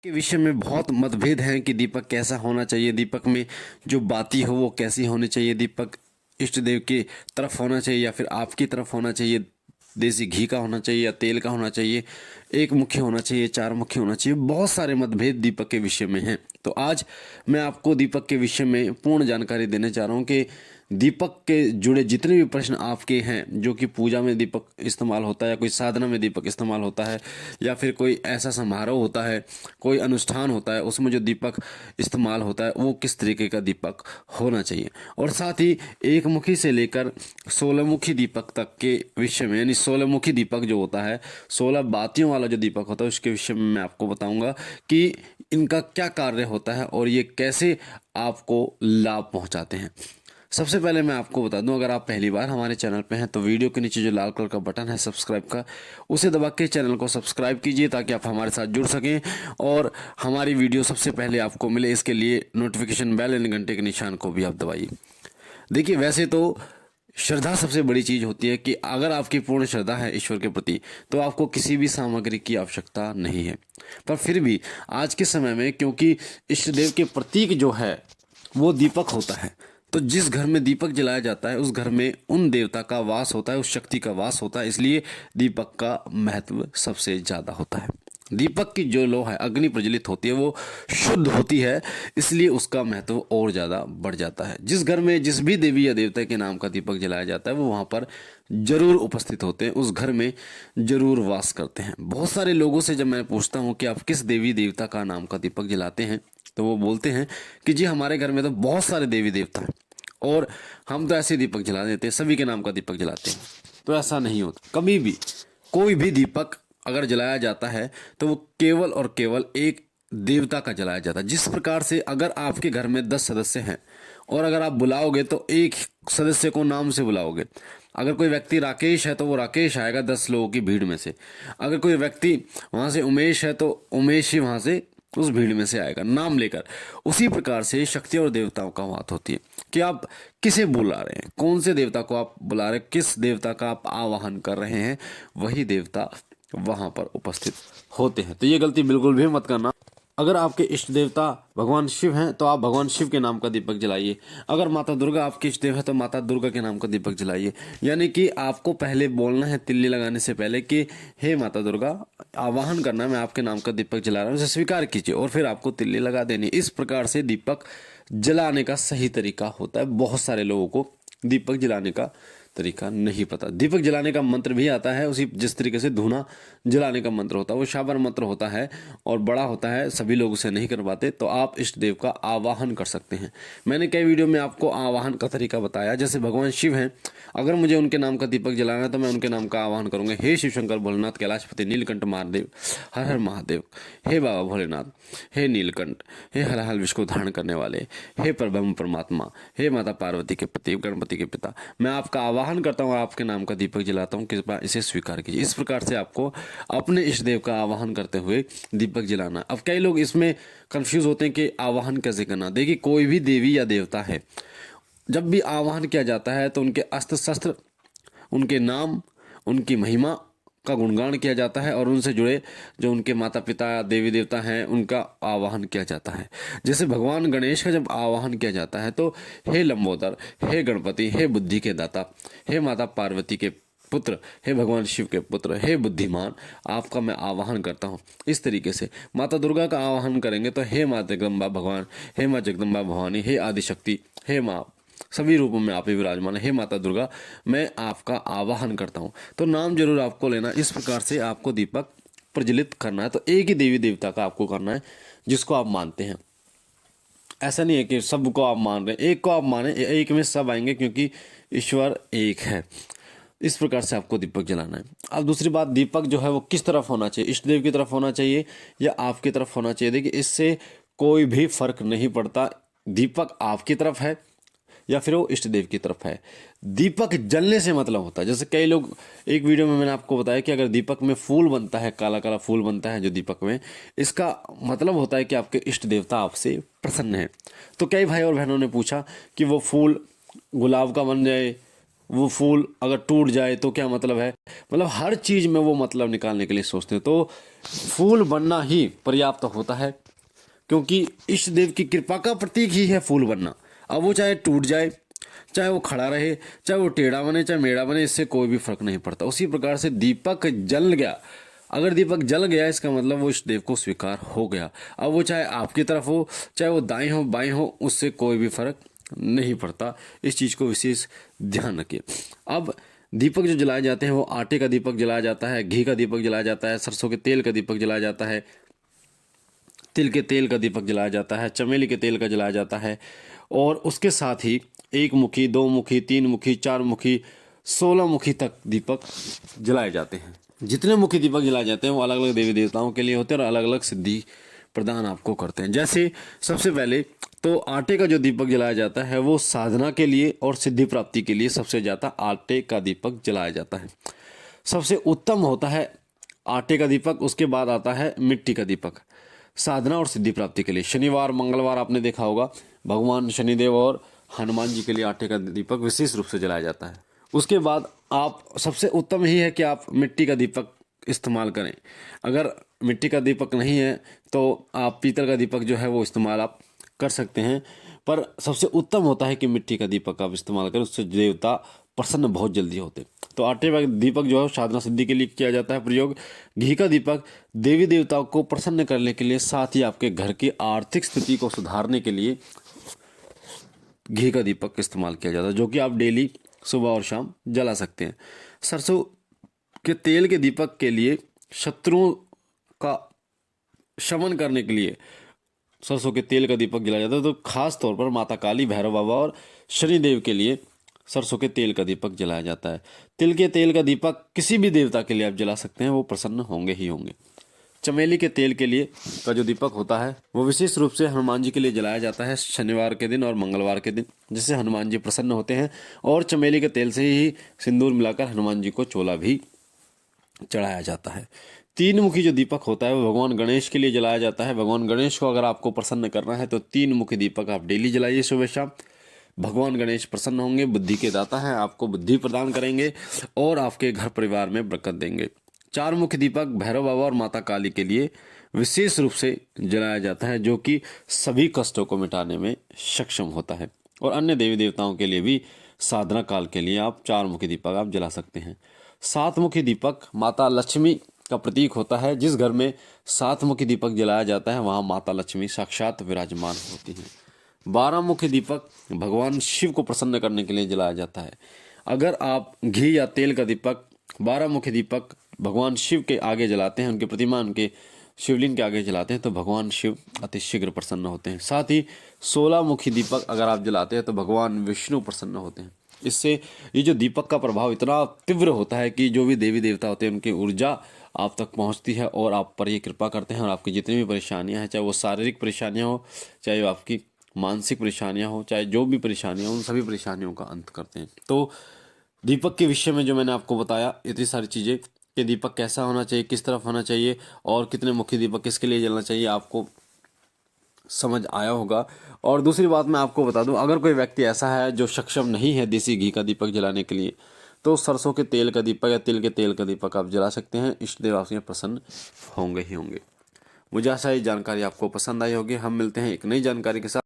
के विषय में बहुत मतभेद हैं कि दीपक कैसा होना चाहिए, दीपक में जो बाती हो वो कैसी होनी चाहिए, दीपक इष्ट देव की तरफ होना चाहिए या फिर आपकी तरफ होना चाहिए, देसी घी का होना चाहिए या तेल का होना चाहिए, एक मुखी होना चाहिए, चार मुखी होना चाहिए। बहुत सारे मतभेद दीपक के विषय में हैं। तो आज मैं आपको दीपक के विषय में पूर्ण जानकारी देने जा रहा हूँ कि दीपक के जुड़े जितने भी प्रश्न आपके हैं, जो कि पूजा में दीपक इस्तेमाल होता है या कोई साधना में दीपक इस्तेमाल होता है या फिर कोई ऐसा समारोह होता है, कोई अनुष्ठान होता है, उसमें जो दीपक इस्तेमाल होता है वो किस तरीके का दीपक होना चाहिए। और साथ ही एक मुखी से लेकर 16 मुखी दीपक तक के विषय में, यानी 16 मुखी दीपक जो होता है, 16 बातियों वाला जो दीपक होता है, उसके विषय में मैं आपको बताऊंगा कि इनका क्या कार्य होता है और ये कैसे आपको लाभ पहुंचाते हैं। सबसे पहले मैं आपको बता दूं, अगर आप पहली बार हमारे चैनल पे हैं तो वीडियो के नीचे जो लाल कलर का बटन है सब्सक्राइब का, उसे दबा के चैनल को सब्सक्राइब कीजिए ताकि आप हमारे साथ जुड़ सकें और हमारी वीडियो सबसे पहले आपको मिले। इसके लिए नोटिफिकेशन बेल यानी घंटे के निशान को भी आप दबाइए। देखिए, वैसे तो श्रद्धा सबसे बड़ी चीज़ होती है कि अगर आपकी पूर्ण श्रद्धा है ईश्वर के प्रति तो आपको किसी भी सामग्री की आवश्यकता नहीं है। पर फिर भी आज के समय में, क्योंकि इष्ट देव के प्रतीक जो है वो दीपक होता है, तो जिस घर में दीपक जलाया जाता है उस घर में उन देवता का वास होता है, उस शक्ति का वास होता है, इसलिए दीपक का महत्व सबसे ज़्यादा होता है। दीपक की जो लौ है, अग्नि प्रज्वलित होती है, वो शुद्ध होती है, इसलिए उसका महत्व और ज़्यादा बढ़ जाता है। जिस घर में जिस भी देवी या देवता के नाम का दीपक जलाया जाता है वो वहाँ पर जरूर उपस्थित होते हैं, उस घर में जरूर वास करते हैं। बहुत सारे लोगों से जब मैं पूछता हूँ कि आप किस देवी देवता का नाम का दीपक जलाते हैं, तो वो बोलते हैं कि जी हमारे घर में तो बहुत सारे देवी देवता हैं और हम तो ऐसे दीपक जला देते हैं, सभी के नाम का दीपक जलाते हैं। तो ऐसा नहीं होता। कभी भी कोई भी दीपक अगर जलाया जाता है तो वो केवल और केवल एक देवता का जलाया जाता है। जिस प्रकार से अगर आपके घर में 10 सदस्य हैं और अगर आप बुलाओगे तो एक सदस्य को नाम से बुलाओगे। अगर कोई व्यक्ति राकेश है तो वो राकेश आएगा 10 लोगों की भीड़ में से। अगर कोई व्यक्ति वहाँ से उमेश है तो उमेश ही वहाँ से उस भीड़ में से आएगा नाम लेकर। उसी प्रकार से शक्ति और देवताओं का बात होती है कि आप किसे बुला रहे हैं, कौन से देवता को आप बुला रहे हैं, किस देवता का आप आवाहन कर रहे हैं, वही देवता वहां पर उपस्थित होते हैं। तो ये गलती बिल्कुल भी मत करना। अगर आपके इष्ट देवता भगवान शिव हैं तो आप भगवान शिव के नाम का दीपक जलाइए। अगर माता दुर्गा आपकी इष्ट देव है तो माता दुर्गा के नाम का दीपक जलाइए। यानी कि आपको पहले बोलना है तिल्ली लगाने से पहले कि हे माता दुर्गा, आवाहन करना, मैं आपके नाम का दीपक जला रहा हूँ, उसे स्वीकार कीजिए, और फिर आपको तिल्ली लगा देनी। इस प्रकार से दीपक जलाने का सही तरीका होता है। बहुत सारे लोगों को दीपक जलाने का तरीका नहीं पता। दीपक जलाने का मंत्र भी आता है उसी, जिस तरीके से धूना जलाने का मंत्र होता है, वो शाबर मंत्र होता है और बड़ा होता है, सभी लोग उसे नहीं कर पाते। तो आप इष्ट देव का आवाहन कर सकते हैं। मैंने कई वीडियो में आपको आवाहन का तरीका बताया। जैसे भगवान शिव हैं, अगर मुझे उनके नाम का दीपक जलाना है तो मैं उनके नाम का आवाहन करूंगा। हे शिव शंकर भोलेनाथ कैलाशपति नीलकंठ महादेव, हर हर महादेव, हे बाबा भोलेनाथ, हे नीलकंठ, हे हर हर विश्व को धारण करने वाले, हे परब्रह्म परमात्मा, हे माता पार्वती के पति, गणपति के पिता, मैं आपका आवाहन करता हूँ, आपके नाम का दीपक जलाता हूँ, कृपया इसे स्वीकार कीजिए। इस प्रकार से आपको अपने इष्ट देव का आवाहन करते हुए दीपक जलाना। अब कई लोग इसमें कंफ्यूज होते हैं कि आवाहन कैसे करना। देखिए, कोई भी देवी या देवता है, जब भी आवाहन किया जाता है तो उनके अस्त्र शस्त्र, उनके नाम, उनकी महिमा का गुणगान किया जाता है और उनसे जुड़े जो उनके माता पिता देवी देवता हैं उनका आवाहन किया जाता है। जैसे भगवान गणेश का जब आवाहन किया जाता है तो हे लंबोदर, हे गणपति, हे बुद्धि के दाता, हे माता पार्वती के पुत्र, हे भगवान शिव के पुत्र, हे बुद्धिमान, आपका मैं आवाहन करता हूँ। इस तरीके से माता दुर्गा का आवाहन करेंगे तो हे माँ जगदम्बा भगवान, हे माँ जगदम्बा भवानी, हे आदिशक्ति, हे माँ, सभी रूपों में आप ही विराजमान है, हे माता दुर्गा, मैं आपका आवाहन करता हूँ। तो नाम जरूर आपको लेना। इस प्रकार से आपको दीपक प्रज्वलित करना है। तो एक ही देवी देवता का आपको करना है जिसको आप मानते हैं। ऐसा नहीं है कि सबको आप मान रहे हैं, एक को आप माने, एक में सब आएंगे क्योंकि ईश्वर एक है। इस प्रकार से आपको दीपक जलाना है। अब दूसरी बात, दीपक जो है वो किस तरफ होना चाहिए, इष्ट देव की तरफ होना चाहिए या आपकी तरफ होना चाहिए। देखिए, इससे कोई भी फर्क नहीं पड़ता। दीपक आपकी तरफ है या फिर वो इष्ट देव की तरफ है, दीपक जलने से मतलब होता है। जैसे कई लोग, एक वीडियो में मैंने आपको बताया कि अगर दीपक में फूल बनता है, काला काला फूल बनता है जो दीपक में, इसका मतलब होता है कि आपके इष्ट देवता आपसे प्रसन्न है। तो कई भाई और बहनों ने पूछा कि वो फूल गुलाब का बन जाए, वो फूल अगर टूट जाए तो क्या मतलब है, मतलब हर चीज़ में वो मतलब निकालने के लिए सोचते हैं। तो फूल बनना ही पर्याप्त होता है, क्योंकि इष्ट देव की कृपा का प्रतीक ही है फूल बनना। अब वो चाहे टूट जाए, चाहे वो खड़ा रहे, चाहे वो टेढ़ा बने, चाहे मेढ़ा बने, इससे कोई भी फर्क नहीं पड़ता। उसी प्रकार से दीपक जल गया, अगर दीपक जल गया इसका मतलब वो इष्ट देव को स्वीकार हो गया। अब वो चाहे आपकी तरफ हो, चाहे वो दाएं हो बाएं हो, उससे कोई भी फर्क नहीं पड़ता। इस चीज़ को विशेष ध्यान रखिए। अब दीपक जो जलाए जाते हैं वो आटे का दीपक जलाया जाता है, घी का दीपक जलाया जाता है, सरसों के तेल का दीपक जलाया जाता है, तिल के तेल का दीपक जलाया जाता है, चमेली के तेल का जलाया जाता है। और उसके साथ ही एक मुखी, दो मुखी, तीन मुखी, चार मुखी, 16 मुखी तक दीपक जलाए जाते हैं। जितने मुखी दीपक जलाए जाते हैं वो अलग अलग देवी देवताओं के लिए होते हैं और अलग अलग सिद्धि प्रदान आपको करते हैं। जैसे सबसे पहले तो आटे का जो दीपक जलाया जाता है वो साधना के लिए और सिद्धि प्राप्ति के लिए सबसे ज़्यादा आटे का दीपक जलाया जाता है। सबसे उत्तम होता है आटे का दीपक, उसके बाद आता है मिट्टी का दीपक साधना और सिद्धि प्राप्ति के लिए। शनिवार मंगलवार आपने देखा होगा भगवान शनिदेव और हनुमान जी के लिए आटे का दीपक विशेष रूप से जलाया जाता है। उसके बाद आप सबसे उत्तम ही है कि आप मिट्टी का दीपक इस्तेमाल करें। अगर मिट्टी का दीपक नहीं है तो आप पीतल का दीपक जो है वो इस्तेमाल आप कर सकते हैं, पर सबसे उत्तम होता है कि मिट्टी का दीपक आप इस्तेमाल करें, उससे देवता प्रसन्न बहुत जल्दी होते हैं। तो आटे का दीपक जो है साधना सिद्धि के लिए किया जाता है प्रयोग। घी का दीपक देवी देवताओं को प्रसन्न करने के लिए, साथ ही आपके घर की आर्थिक स्थिति को सुधारने के लिए घी का दीपक इस्तेमाल किया जाता है, जो कि आप डेली सुबह और शाम जला सकते हैं। सरसों के तेल के दीपक के लिए शत्रुओं का शमन करने के लिए सरसों के तेल का दीपक जलाया जाता है। तो खास तौर पर माता काली, भैरव बाबा और शनिदेव के लिए सरसों के तेल का दीपक जलाया जाता है। तिल के तेल का दीपक किसी भी देवता के लिए आप जला सकते हैं, वो प्रसन्न होंगे ही होंगे। चमेली के तेल के लिए का जो दीपक होता है वो विशेष रूप से हनुमान जी के लिए जलाया जाता है शनिवार के दिन और मंगलवार के दिन, जिससे हनुमान जी प्रसन्न होते हैं। और चमेली के तेल से ही सिंदूर मिलाकर हनुमान जी को चोला भी चढ़ाया जाता है। तीन मुखी जो दीपक होता है वो भगवान गणेश के लिए जलाया जाता है। भगवान गणेश को अगर आपको प्रसन्न करना है तो तीन मुखी दीपक आप डेली जलाइए सुबह शाम। भगवान गणेश प्रसन्न होंगे, बुद्धि के दाता हैं, आपको बुद्धि प्रदान करेंगे और आपके घर परिवार में बरकत देंगे। चार मुखी दीपक भैरव बाबा और माता काली के लिए विशेष रूप से जलाया जाता है, जो कि सभी कष्टों को मिटाने में सक्षम होता है। और अन्य देवी देवताओं के लिए भी साधना काल के लिए आप चार मुखी दीपक आप जला सकते हैं। सात मुखी दीपक माता लक्ष्मी का प्रतीक होता है। जिस घर में सात मुखी दीपक जलाया जाता है वहाँ माता लक्ष्मी साक्षात विराजमान होती हैं। 12 मुखी दीपक भगवान शिव को प्रसन्न करने के लिए जलाया जाता है। अगर आप घी या तेल का दीपक 12 मुखी दीपक भगवान शिव के आगे जलाते हैं, उनकी प्रतिमा उनके शिवलिंग के आगे जलाते हैं, तो भगवान शिव अति शीघ्र प्रसन्न होते हैं। साथ ही 16 मुखी दीपक अगर आप जलाते हैं तो भगवान विष्णु प्रसन्न होते हैं। इससे ये जो दीपक का प्रभाव इतना तीव्र होता है कि जो भी देवी देवता होते हैं उनकी ऊर्जा आप तक पहुंचती है और आप पर ये कृपा करते हैं और आपकी जितनी भी परेशानियां हैं, चाहे वो शारीरिक परेशानियां हो, चाहे वो आपकी मानसिक परेशानियां हो, चाहे जो भी परेशानियां हो, उन सभी परेशानियों का अंत करते हैं। तो दीपक के विषय में जो मैंने आपको बताया इतनी सारी चीज़ें कि दीपक कैसा होना चाहिए, किस तरफ होना चाहिए और कितने मुख्य दीपक किसके लिए जलना चाहिए, आपको समझ आया होगा। और दूसरी बात मैं आपको बता दूं, अगर कोई व्यक्ति ऐसा है जो सक्षम नहीं है देसी घी का दीपक जलाने के लिए, तो सरसों के तेल का दीपक या तिल के तेल का दीपक आप जला सकते हैं। इष्ट देव आपसे प्रसन्न होंगे ही होंगे। मुझे आशा है ये जानकारी आपको पसंद आई होगी। हम मिलते हैं एक नई जानकारी के साथ।